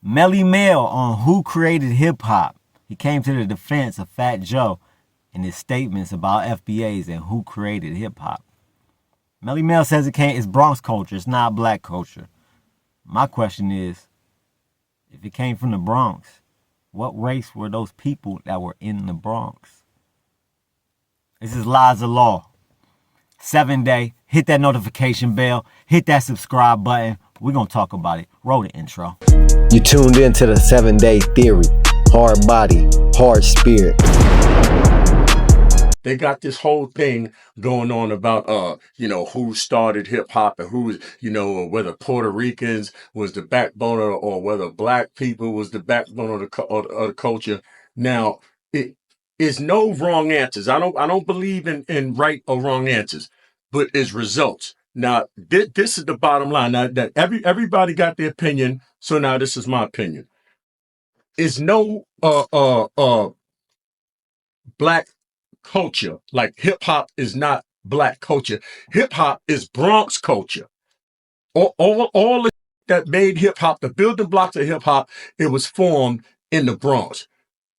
Melle Mel on who created hip-hop. He came to the defense of Fat Joe in his statements about FBAs and who created hip-hop. Melle Mel says it's Bronx culture. It's not black culture. My question is, if it came from the Bronx, what race were those people that were in the Bronx? This is Lies of Law. 7 Day. Hit that notification bell. Hit that subscribe button. We're going to talk about it. Roll the intro. You tuned into the 7 Day Theory. Hard body, hard spirit. They got this whole thing going on about, who started hip hop and who, whether Puerto Ricans was the backbone or whether black people was the backbone of the culture. Now, it is no wrong answers. I don't believe in right or wrong answers, but it's results. Now, this is the bottom line. Now that everybody got their opinion, so now this is my opinion. Is no black culture. Like hip hop is not black culture. Hip hop is Bronx culture. All that made hip hop, the building blocks of hip hop, it was formed in the Bronx.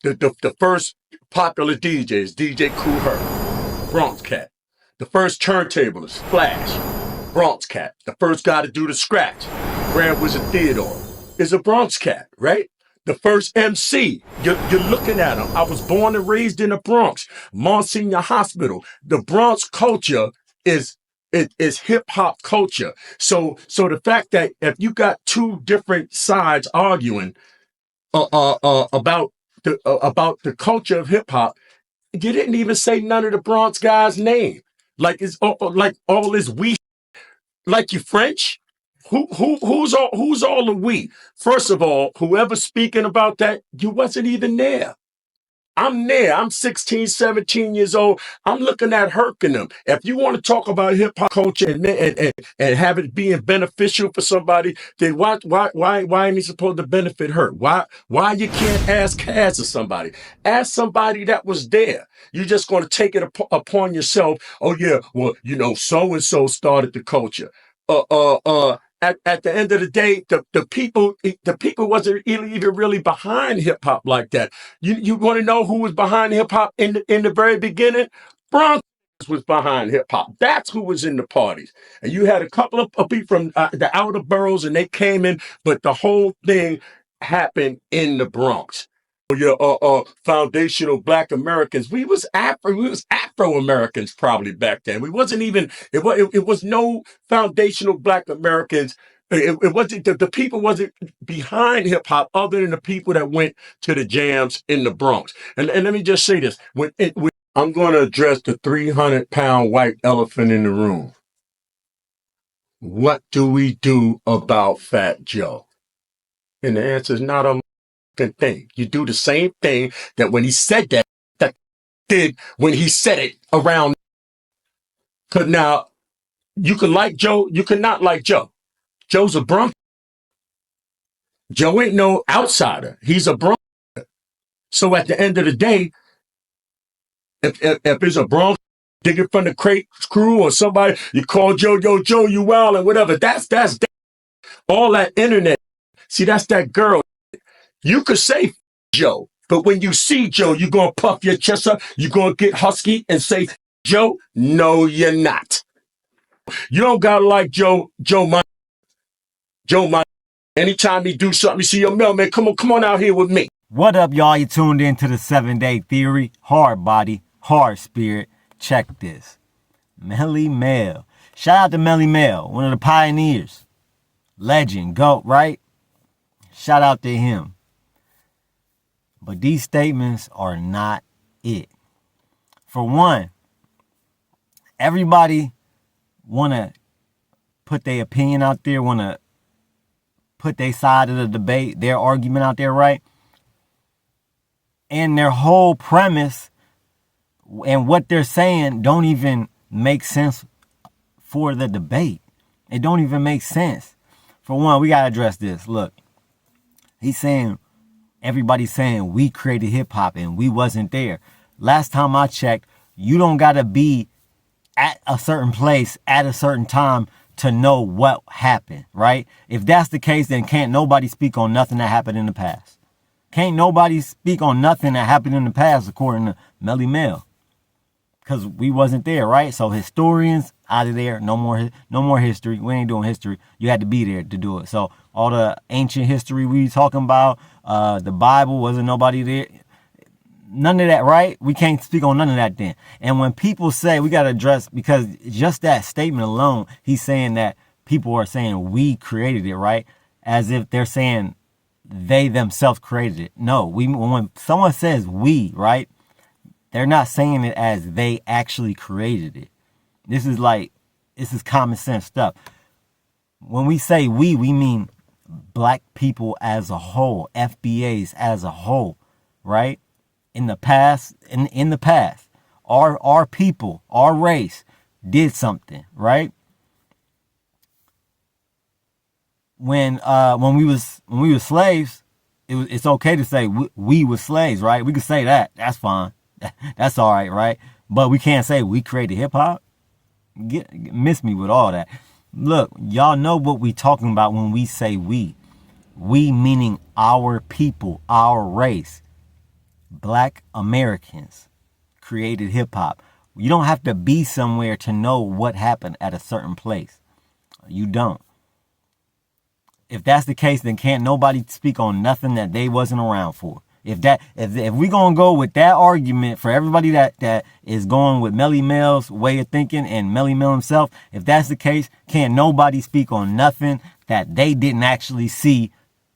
The first popular DJs, DJ Kool Herc, Bronx cat. The first turntablist, Flash, Bronx cat. The first guy to do the scratch, Grand Wizard Theodore, is a Bronx cat, right? The first MC, you're looking at him. I was born and raised in the Bronx, Monsignor Hospital. The Bronx culture is hip hop culture. So the fact that if you got two different sides arguing about the culture of hip hop, you didn't even say none of the Bronx guys' name. Like it's like all this we, like you French. Who's all the we? First of all, whoever's speaking about that, you wasn't even there. I'm there. I'm 16, 17 years old. I'm looking at Herc and them. If you want to talk about hip hop culture and have it being beneficial for somebody, then why ain't he supposed to benefit Herc? Why you can't ask Cass or somebody? Ask somebody that was there. You're just going to take it upon yourself. Oh yeah, well, so and so started the culture. At the end of the day, the people wasn't even really behind hip hop like that. You want to know who was behind hip hop in the very beginning? Bronx was behind hip hop. That's who was in the parties. And you had a couple of people from the outer boroughs, and they came in, but the whole thing happened in the Bronx. Your foundational black Americans. We was Afro Americans probably back then. We wasn't even it was no foundational black Americans. It wasn't the people wasn't behind hip hop other than the people that went to the jams in the Bronx. And let me just say this: I'm going to address the 300-pound white elephant in the room. What do we do about Fat Joe? And the answer is not a thing. You do the same thing that when he said that did when he said it around. Cause now you can like Joe, you cannot like Joe. Joe's a Bronx. Joe ain't no outsider. He's a Bronx. So at the end of the day, if it's a Bronx digging from the crate crew or somebody, you call Joe, yo, Joe, you wild and whatever. That's all that internet. See, that's that girl. You could say Joe, but when you see Joe, you're going to puff your chest up. You're going to get husky and say, Joe, no, you're not. You don't got to like Joe. Joe, anytime he do something, you see your Melle, man, come on out here with me. What up, y'all? You tuned in to the 7 Day Theory. Hard body, hard spirit. Check this. Melle Mel. Shout out to Melle Mel, one of the pioneers. Legend, GOAT, right? Shout out to him. But these statements are not it. For one, everybody want to put their opinion out there, want to put their side of the debate, their argument out there, right? And their whole premise and what they're saying don't even make sense for the debate. It don't even make sense. For one, we got to address this. Look, everybody's saying we created hip hop and we wasn't there. Last time I checked, you don't got to be at a certain place at a certain time to know what happened, right? If that's the case, then can't nobody speak on nothing that happened in the past. Can't nobody speak on nothing that happened in the past, according to Melle Mel, because we wasn't there, right? So historians out of there, no more history. We ain't doing history. You had to be there to do it. So all the ancient history we talking about, the Bible, wasn't nobody there. None of that, right? We can't speak on none of that then. And when people say, we got to address, because just that statement alone, he's saying that people are saying we created it, right? As if they're saying they themselves created it. No, when someone says we, right? They're not saying it as they actually created it. This is common sense stuff. When we say we mean black people as a whole, FBAs as a whole, right? In the past, our people, our race did something, right? When we was slaves, it's okay to say we were slaves, right? We could say that. That's fine. That's all right, right? But we can't say we created hip hop. Miss me with all that. Look, y'all know what we talking about when we say we. We meaning our people, our race. Black Americans created hip hop. You don't have to be somewhere to know what happened at a certain place. You don't. If that's the case, then can't nobody speak on nothing that they wasn't around for. If we gonna go with that argument for everybody that is going with Melle Mel's way of thinking and Melle Mel himself, if that's the case, can't nobody speak on nothing that they didn't actually see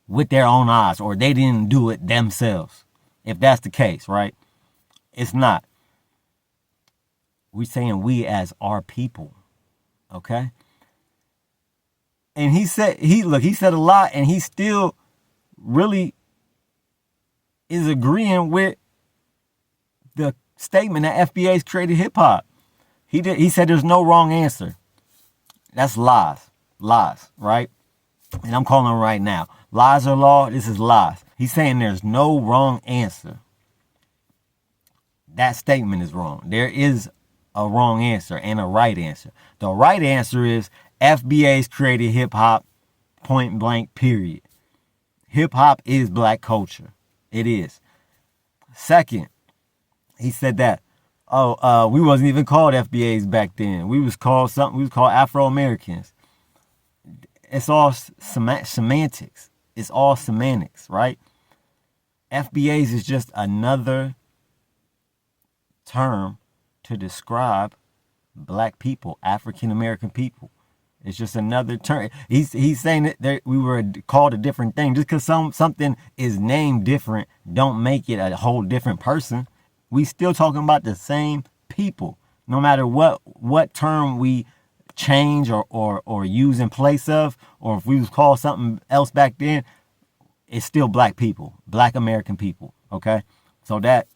with their own eyes, or they didn't do it themselves. If that's the case, right? It's not. We're saying we as our people, okay? And he said a lot, and he still really is agreeing with the statement that FBAs created hip hop. He said there's no wrong answer. That's lies, right? And I'm calling them right now. Lies are law. This is lies. He's saying there's no wrong answer. That statement is wrong. There is a wrong answer and a right answer. The right answer is FBAs created hip hop, point blank, period. Hip hop is black culture. It is. Second, he said that, we wasn't even called FBAs back then. We was called something. We was called Afro-Americans. It's all semantics. It's all semantics, right? FBAs is just another term to describe black people, African American people. It's just another term. He's saying that we were called a different thing. Just because something is named different, don't make it a whole different person. We still talking about the same people, no matter what term we change or use in place of, or if we was called something else back then, it's still black people, black American people. Okay, so that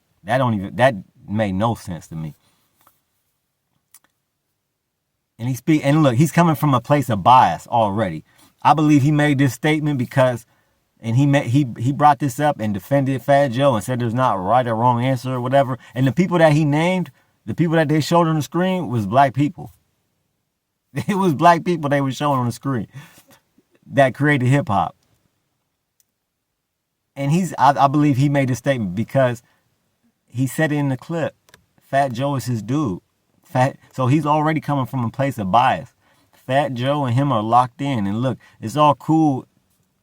made no sense to me. And look, he's coming from a place of bias already. I believe he made this statement because, and he brought this up and defended Fat Joe and said there's not a right or wrong answer or whatever. And the people that he named, the people that they showed on the screen was black people. It was black people they were showing on the screen that created hip hop. And I believe he made this statement because he said it in the clip. Fat Joe is his dude. So he's already coming from a place of bias. Fat Joe and him are locked in. And look, it's all cool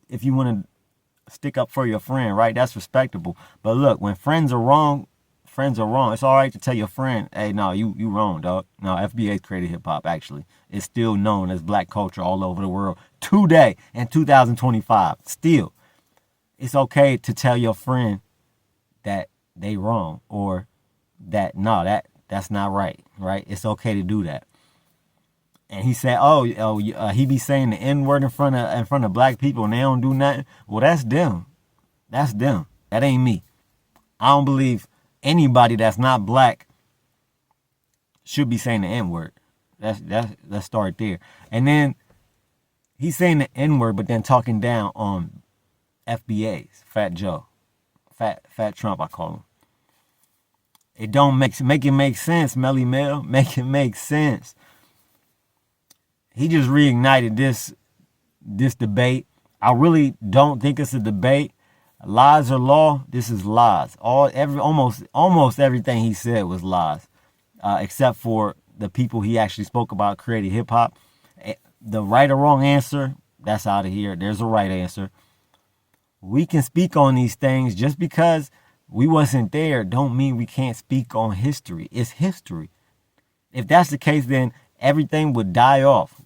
if you want to stick up for your friend, right? That's respectable. But look, when friends are wrong, friends are wrong. It's all right to tell your friend, hey, no, you wrong, dog. No, FBA created hip hop, actually. It's still known as black culture all over the world today in 2025. Still, it's okay to tell your friend that they wrong, or that, no, that's not right, right? It's okay to do that. And he said, he be saying the N-word in front of black people and they don't do nothing. Well, that's them. That's them. That ain't me. I don't believe anybody that's not black should be saying the N-word. Let's start there. And then he's saying the N-word, but then talking down on FBAs, Fat Joe, Fat Trump, I call him. It don't make it make sense, Melle Mel. Make it make sense. he just reignited this debate. I really don't think it's a debate. Lies are law. This is lies. Almost everything he said was lies, except for the people he actually spoke about creating hip hop. The right or wrong answer, that's out of here. There's a right answer. We can speak on these things. Just because we wasn't there don't mean we can't speak on history. It's history. If that's the case, then everything would die off.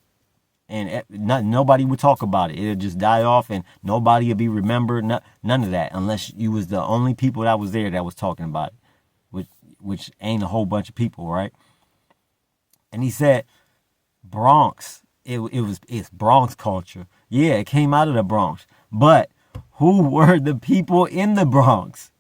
And nobody would talk about it. It'll just die off, and nobody will be remembered. None of that, unless you was the only people that was there that was talking about it, which ain't a whole bunch of people, right? And he said, Bronx. It's Bronx culture. Yeah, it came out of the Bronx. But who were the people in the Bronx?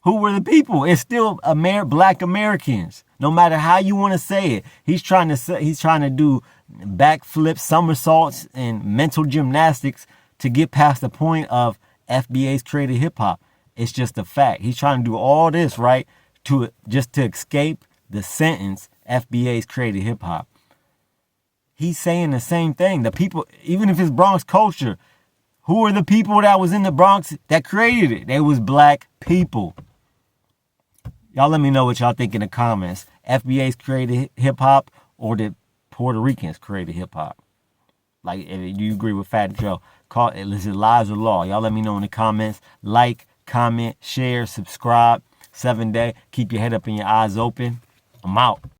Who were the people? It's still Black Americans. No matter how you want to say it, he's trying to do backflips, somersaults, and mental gymnastics to get past the point of FBAs created hip hop. It's just a fact. He's trying to do all this, right, to escape the sentence FBAs created hip hop. He's saying the same thing. The people, even if it's Bronx culture, who are the people that was in the Bronx that created it? They was black people. Y'all let me know what y'all think in the comments. FBAs created hip hop, or did Puerto Ricans create hip hop? Like, if you agree with Fat Joe, is it lies or law? Y'all let me know in the comments. Like, comment, share, subscribe. 7 Day. Keep your head up and your eyes open. I'm out.